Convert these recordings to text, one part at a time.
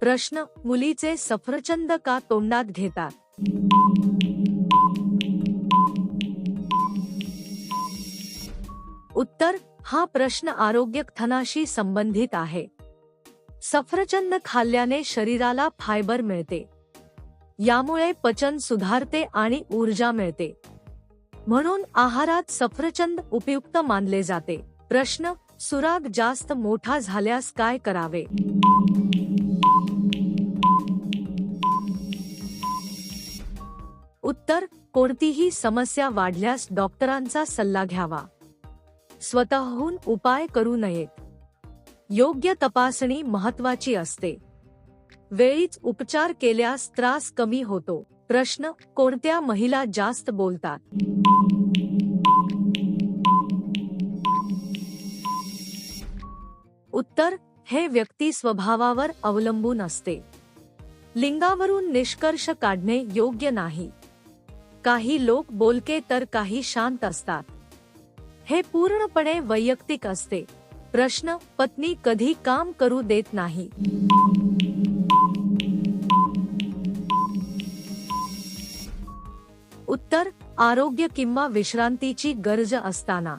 प्रश्न: मुलीचे सफरचंद का तोंडात घेतात? उत्तर: हा प्रश्न आरोग्यस्थानाशी संबंधित आहे. सफरचंद खाल्ल्याने शरीराला फायबर मिळते. यामुळे पचन सुधारते आणि ऊर्जा मिळते. म्हणून आहारात सफरचंद उपयुक्त मानले जाते. प्रश्न: सुराग जास्त मोठा झाल्यास काय करावे? उत्तर: कोणतीही समस्या वाढल्यास डॉक्टरांचा सल्ला घ्यावा. स्वतःहून उपाय करू नयेत. योग्य तपासणी महत्त्वाची असते. वेळीच उपचार केल्यास त्रास कमी होतो. प्रश्न: कोणत्या महिला जास्त बोलतात? उत्तर: हे व्यक्ती स्वभावावर अवलंबून असते. लिंगावरून निष्कर्ष काढणे योग्य नाही. काही लोक बोलके तर काही शांत असतात. हे पूर्णपणे वैयक्तिक असते. प्रश्न: पत्नी कधी काम करू देत नाही? उत्तर: आरोग्य किंवा विश्रांतीची गरज असताना.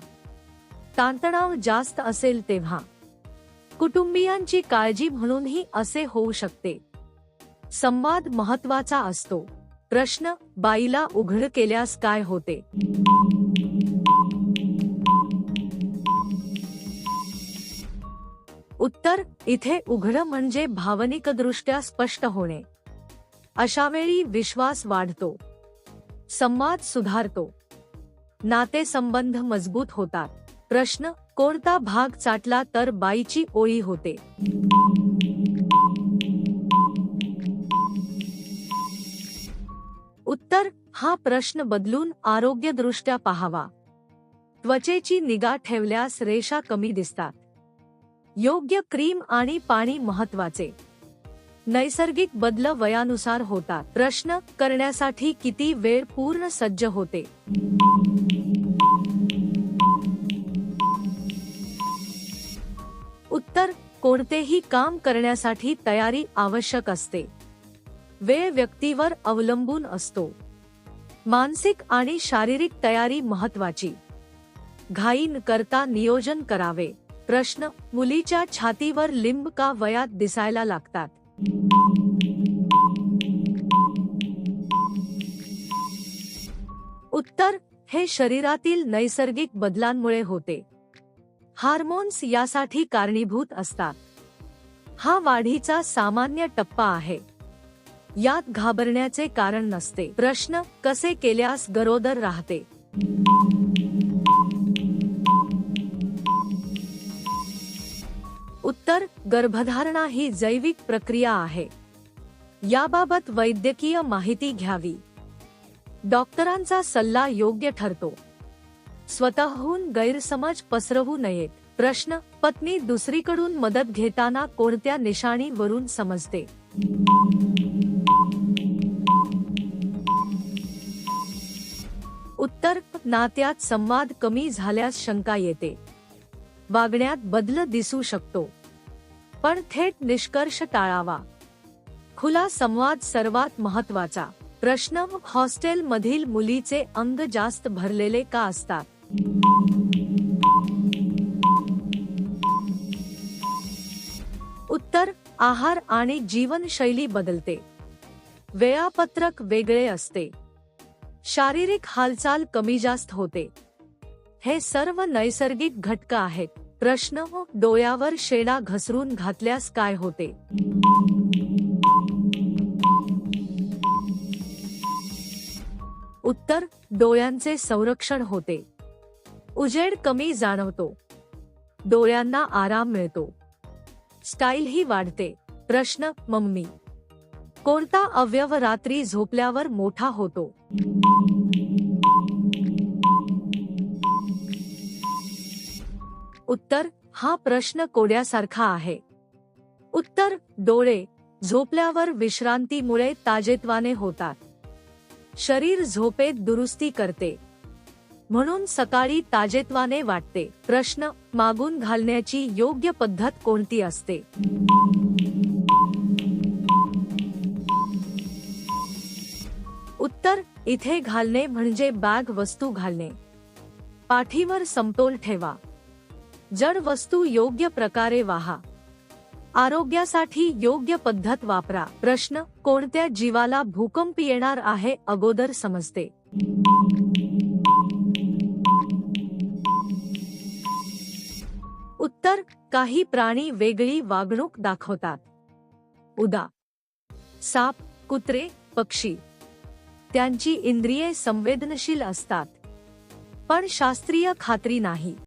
ताणतणाव जास्त असेल तेव्हा. कुटुंबियांची काळजी म्हणूनही असे होऊ शकते. संवाद महत्त्वाचा असतो. प्रश्न: बाईला उघड केल्यास काय होते? उत्तर: इथे उघड म्हणजे भावनिकदृष्ट्या स्पष्ट होणे. अशावेळी विश्वास वाढतो. संवाद सुधारतो. नातेसंबंध मजबूत होतात. प्रश्न: कोणता भाग चाटला तर बाईची ओळी होते? उत्तर: हा प्रश्न बदलून आरोग्यदृष्ट्या पाहावा. त्वचेची निगा ठेवल्यास रेषा कमी दिसतात. योग्य क्रीम आणि पाणी महत्त्वाचे. नैसर्गिक बदल वयानुसार होतात. प्रश्न: करण्यासाठी किती वेळ पूर्ण सज्ज होते? उत्तर: कोणतेही काम करण्यासाठी तयारी आवश्यक असते. वेळ व्यक्तीवर अवलंबून असतो. मानसिक आणि शारीरिक तयारी महत्त्वाची. घाई न करता नियोजन करावे. प्रश्न: मुलीच्या छातीवर लिंब का वयात दिसायला लागतात? उत्तर: हे शरीरातील नैसर्गिक बदलांमुळे होते. हार्मोन्स यासाठी कारणीभूत असतात. हा वाढीचा सामान्य टप्पा आहे. यात घाबरण्याचे कारण नसते. प्रश्न: कसे केल्यास गरोदर राहते? उत्तर: गर्भधारणा ही जैविक प्रक्रिया आहे. याबाबत वैद्यकीय माहिती घ्यावी. डॉक्टरांचा सल्ला योग्य ठरतो. स्वतःहून गैरसमज पसरवू नयेत. प्रश्न: पत्नी दुसरीकडून मदत घेताना कोणत्या निशाणीवरून समजते? उत्तर: नात्यात संवाद कमी झाल्यास शंका येते. वागण्यात बदल दिसू शकतो. पण थेट निष्कर्ष टाळावा. खुला संवाद सर्वात महत्त्वाचा. प्रश्न: हॉस्टेल मधील मुलीचे अंग जास्त भरलेले का असतात? उत्तर: आहार आणि जीवनशैली बदलते. वेळापत्रक वेगळे असते. शारीरिक हालचाल कमी जास्त होते. हे सर्व नैसर्गिक घटक आहेत. प्रश्न: डोळ्यावर शेणा घसरून घातल्यास काय होते? उत्तर: डोळ्यांचे संरक्षण होते. उजेड कमी जाणवतो. डोळ्यांना आराम मिळतो. स्टाईल ही वाढते. प्रश्न: मम्मी कोणता अवयव रात्री झोपल्यावर मोठा होतो? उत्तर: हा प्रश्न कोड्यासारखा आहे. उत्तर: डोळे. झोपल्यावर विश्रांतीमुळे ताजेतवाने होतात. शरीर झोपेत दुरुस्ती करते. म्हणून सकाळी ताजेतवाने वाटते. प्रश्न: मागून घालण्याची योग्य पद्धत कोणती असते? इथे घालणे म्हणजे बॅग वस्तू घालणे. पाठीवर समतोल ठेवा. जड वस्तू योग्य प्रकारे वाहा. आरोग्यासाठी योग्य पद्धत वापरा. प्रश्न: कोणत्या जीवाला भूकंप येणार आहे अगोदर समजते? उत्तर: काही प्राणी वेगळी वागणूक दाखवतात. उदा. साप, कुत्रे, पक्षी. त्यांची इंद्रिये संवेदनशील असतात. पण शास्त्रीय खात्री नाही.